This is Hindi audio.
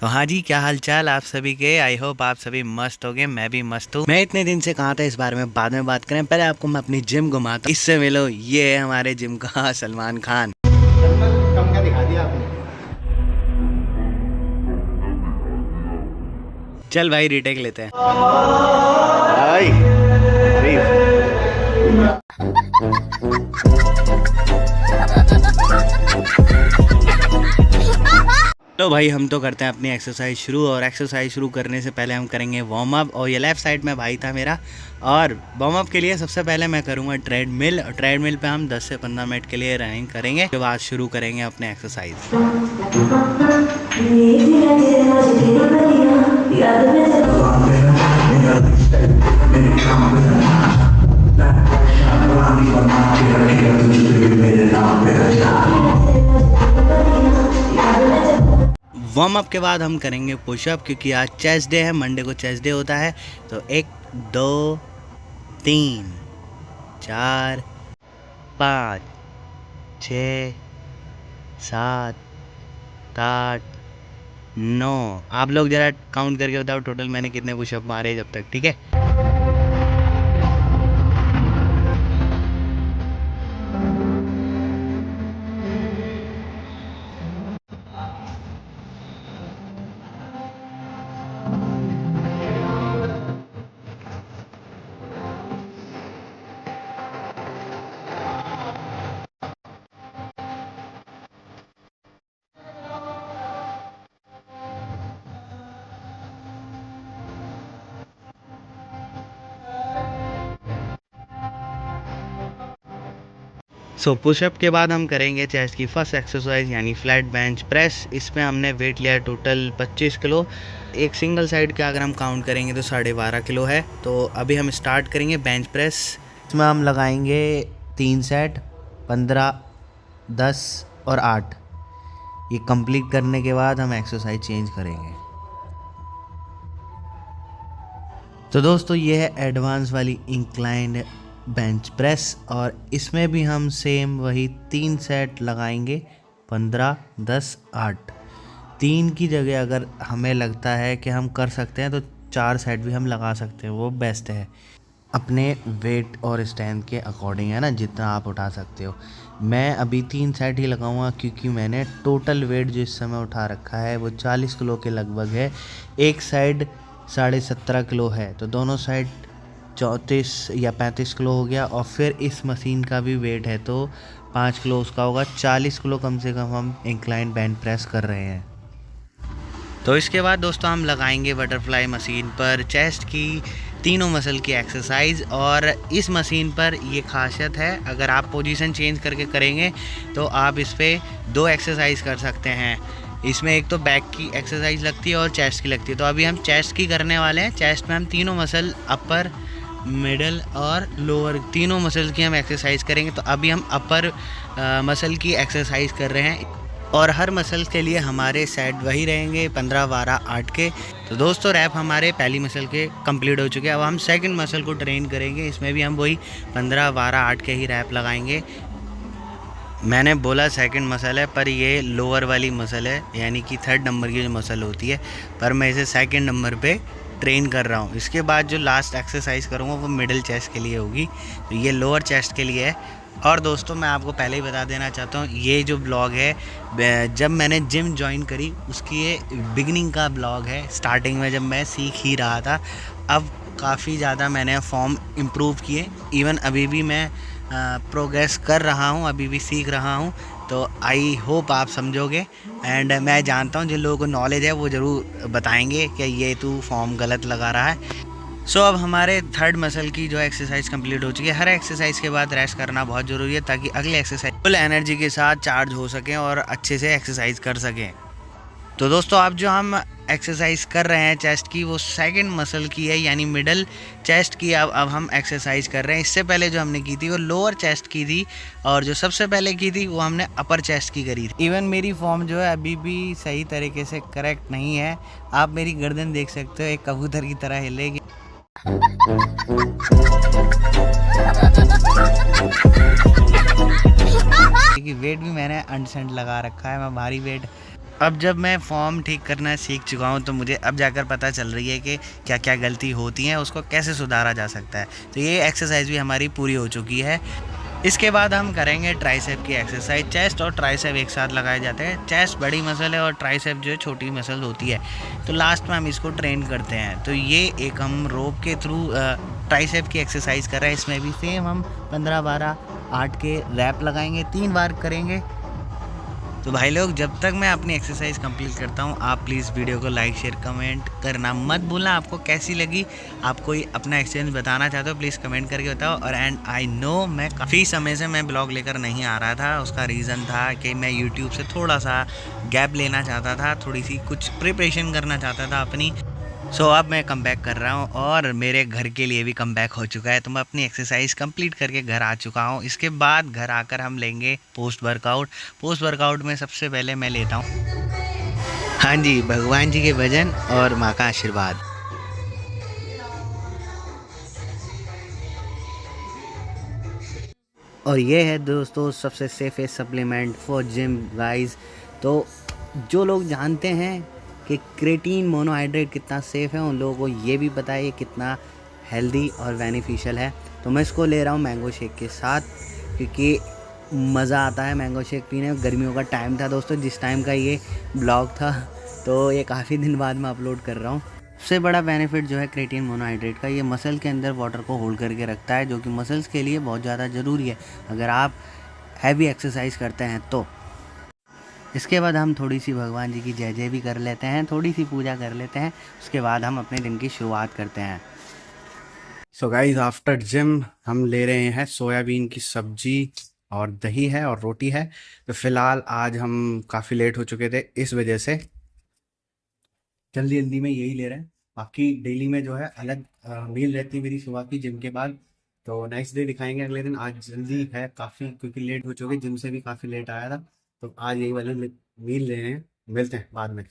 तो हाँ जी, क्या हाल चाल आप सभी के। आई होप आप सभी मस्त होगे, मैं भी मस्त हूँ। मैं इतने दिन से कहा था इस बारे में बाद में बात करें, पहले आपको मैं अपनी जिम घुमाता हूँ। इससे मिलो, ये है हमारे जिम का सलमान खान। कम क्या दिखा दिया आपने। चल भाई रीटेक लेते हैं। भाई तो भाई हम तो करते हैं अपनी एक्सरसाइज शुरू, और एक्सरसाइज शुरू करने से पहले हम करेंगे वार्म अप। और ये लेफ्ट साइड में भाई था मेरा, और वार्म अप के लिए सबसे पहले मैं करूँगा ट्रेडमिल। ट्रेडमिल पे हम 10 से 15 मिनट के लिए रनिंग करेंगे, उसके बाद शुरू करेंगे अपने एक्सरसाइज। वार्म अप के बाद हम करेंगे पुशअप, क्योंकि आज चेस्ट डे है, मंडे को चेस्ट डे होता है। तो 1 2 3 4 5 6 7 8 9। आप लोग जरा काउंट करके बताओ टोटल मैंने कितने पुशअप मारे जब तक, ठीक है। सो पुशअप के बाद हम करेंगे चेस्ट की फर्स्ट एक्सरसाइज, यानी फ्लैट बेंच प्रेस। इसमें हमने वेट लिया टोटल 25 किलो। एक सिंगल साइड का अगर हम काउंट करेंगे तो 12.5 किलो है। तो अभी हम स्टार्ट करेंगे बेंच प्रेस। इसमें हम लगाएंगे 3 सेट, 15, 10 और 8। ये कंप्लीट करने के बाद हम एक्सरसाइज चेंज करेंगे। तो दोस्तों ये है एडवांस वाली इंक्लाइंड बेंच प्रेस, और इसमें भी हम सेम वही 3 सेट लगाएंगे, 15, 10, 8। 3 की जगह अगर हमें लगता है कि हम कर सकते हैं तो 4 सेट भी हम लगा सकते हैं, वो बेस्ट है अपने वेट और स्ट्रेंथ के अकॉर्डिंग, है ना, जितना आप उठा सकते हो। मैं अभी 3 सेट ही लगाऊंगा, क्योंकि मैंने टोटल वेट जो इस समय उठा रखा है वो 40 किलो के लगभग है। एक साइड 17.5 किलो है, तो दोनों साइड 34 या 35 किलो हो गया। और फिर इस मशीन का भी वेट है तो 5 किलो उसका होगा। 40 किलो कम से कम हम इंक्लाइन बेंच प्रेस कर रहे हैं। तो इसके बाद दोस्तों हम लगाएंगे बटरफ्लाई मशीन पर चेस्ट की तीनों मसल की एक्सरसाइज। और इस मशीन पर ये खासियत है, अगर आप पोजीशन चेंज करके करेंगे तो आप इस पर 2 एक्सरसाइज कर सकते हैं। इसमें एक तो बैक की एक्सरसाइज लगती है और चेस्ट की लगती है। तो अभी हम चेस्ट की करने वाले हैं। चेस्ट में हम तीनों मसल, अपर, मिडल और लोअर, तीनों मसल की हम एक्सरसाइज करेंगे। तो अभी हम अपर मसल की एक्सरसाइज कर रहे हैं, और हर मसल के लिए हमारे सेट वही रहेंगे 15, 12, 8 के। तो दोस्तों रैप हमारे पहली मसल के कंप्लीट हो चुके हैं। अब हम सेकंड मसल को ट्रेन करेंगे। इसमें भी हम वही 15, 12, 8 के ही रैप लगाएंगे। मैंने बोला सेकंड मसल है, पर ये लोअर वाली मसल है, यानी कि 3rd नंबर की जो मसल होती है, पर मैं इसे 2nd नंबर पे ट्रेन कर रहा हूँ। इसके बाद जो लास्ट एक्सरसाइज करूँगा वो मिडिल चेस्ट के लिए होगी, तो ये लोअर चेस्ट के लिए है। और दोस्तों मैं आपको पहले ही बता देना चाहता हूँ, ये जो ब्लॉग है जब मैंने जिम ज्वाइन करी उसकी ये बिगिनिंग का ब्लॉग है। स्टार्टिंग में जब मैं सीख ही रहा था, अब काफ़ी ज़्यादा मैंने फॉर्म इम्प्रूव किए। इवन अभी भी मैं प्रोग्रेस कर रहा हूँ, अभी भी सीख रहा हूँ। तो आई होप आप समझोगे, एंड मैं जानता हूँ जिन लोगों को नॉलेज है वो ज़रूर बताएंगे कि ये तू फॉर्म गलत लगा रहा है। सो अब हमारे 3rd मसल की जो एक्सरसाइज कंप्लीट हो चुकी है। हर एक्सरसाइज के बाद रेस्ट करना बहुत ज़रूरी है, ताकि अगले एक्सरसाइज फुल एनर्जी के साथ चार्ज हो सकें और अच्छे से एक्सरसाइज कर सकें। तो दोस्तों अब जो हम एक्सरसाइज कर रहे हैं चेस्ट की, वो 2nd मसल की है, यानी मिडल चेस्ट की। अब हम एक्सरसाइज कर रहे हैं। इससे पहले जो हमने की थी वो लोअर चेस्ट की थी, और जो सबसे पहले की थी वो हमने अपर चेस्ट की करी थी। इवन मेरी फॉर्म जो है अभी भी सही तरीके से करेक्ट नहीं है। आप मेरी गर्दन देख सकते हो, एक कबूतर की तरह हिलेगी। वेट भी मैंने अनसेंट लगा रखा है, मैं भारी वेट अब जब मैं फॉर्म ठीक करना सीख चुका हूँ तो मुझे अब जाकर पता चल रही है कि क्या क्या गलती होती हैं, उसको कैसे सुधारा जा सकता है। तो ये एक्सरसाइज भी हमारी पूरी हो चुकी है। इसके बाद हम करेंगे ट्राइसेप की एक्सरसाइज। चेस्ट और ट्राइसेप एक साथ लगाए जाते हैं। चेस्ट बड़ी मसल है और ट्राइसेप जो है छोटी मसल होती है। तो लास्ट में हम इसको ट्रेन करते हैं। तो ये एक हम रोप के थ्रू ट्राइसेप की एक्सरसाइज कर रहे हैं। इसमें भी सेम हम 15 12 8 के रैप लगाएंगे, 3 बार करेंगे। तो भाई लोग, जब तक मैं अपनी एक्सरसाइज कंप्लीट करता हूँ, आप प्लीज़ वीडियो को लाइक शेयर कमेंट करना मत भूलना। आपको कैसी लगी, आप कोई अपना एक्सपीरियंस बताना चाहते हो, प्लीज़ कमेंट करके बताओ। और एंड आई नो मैं काफ़ी समय से मैं ब्लॉग लेकर नहीं आ रहा था। उसका रीज़न था कि मैं यूट्यूब से थोड़ा सा गैप लेना चाहता था, थोड़ी सी कुछ प्रिपरेशन करना चाहता था अपनी। सो अब मैं कम बैक कर रहा हूँ और मेरे घर के लिए भी कम बैक हो चुका है। तो मैं अपनी एक्सरसाइज कंप्लीट करके घर आ चुका हूँ। इसके बाद घर आकर हम लेंगे पोस्ट वर्कआउट। पोस्ट वर्कआउट में सबसे पहले मैं लेता हूँ, हाँ जी, भगवान जी के भजन और माँ का आशीर्वाद। और ये है दोस्तों सबसे safest supplement for gym guys. तो जो लोग जानते हैं कि क्रेटीन मोनोहाइड्रेट कितना सेफ़ है, उन लोगों को ये भी पता है ये कितना हेल्दी और बेनिफिशियल है। तो मैं इसको ले रहा हूँ मैंगो शेक के साथ, क्योंकि मज़ा आता है मैंगो शेक पीने में। गर्मियों का टाइम था दोस्तों जिस टाइम का ये ब्लॉग था, तो ये काफ़ी दिन बाद मैं अपलोड कर रहा हूँ। सबसे बड़ा बेनिफिट जो है क्रेटीन मोनोहाइड्रेट का, ये मसल के अंदर वाटर को होल्ड करके रखता है, जो कि मसल्स के लिए बहुत ज़्यादा ज़रूरी है अगर आप हैवी एक्सरसाइज करते हैं तो। इसके बाद हम थोड़ी सी भगवान जी की जय जय भी कर लेते हैं, थोड़ी सी पूजा कर लेते हैं। उसके बाद हम अपने दिन की शुरुआत करते हैं। सो गाइज आफ्टर जिम हम ले रहे हैं सोयाबीन की सब्जी और दही है और रोटी है। तो फिलहाल आज हम काफ़ी लेट हो चुके थे, इस वजह से जल्दी जल्दी में यही ले रहे हैं। बाकी डेली में जो है अलग मील रहती है मेरी सुबह की जिम के बाद। तो नेक्स्ट डे दिखाएंगे अगले दिन। आज जल्दी है काफ़ी क्योंकि लेट हो चुके, जिम से भी काफ़ी लेट आया था। तो आज यही वाले मील ले रहे हैं, मिलते हैं बाद में।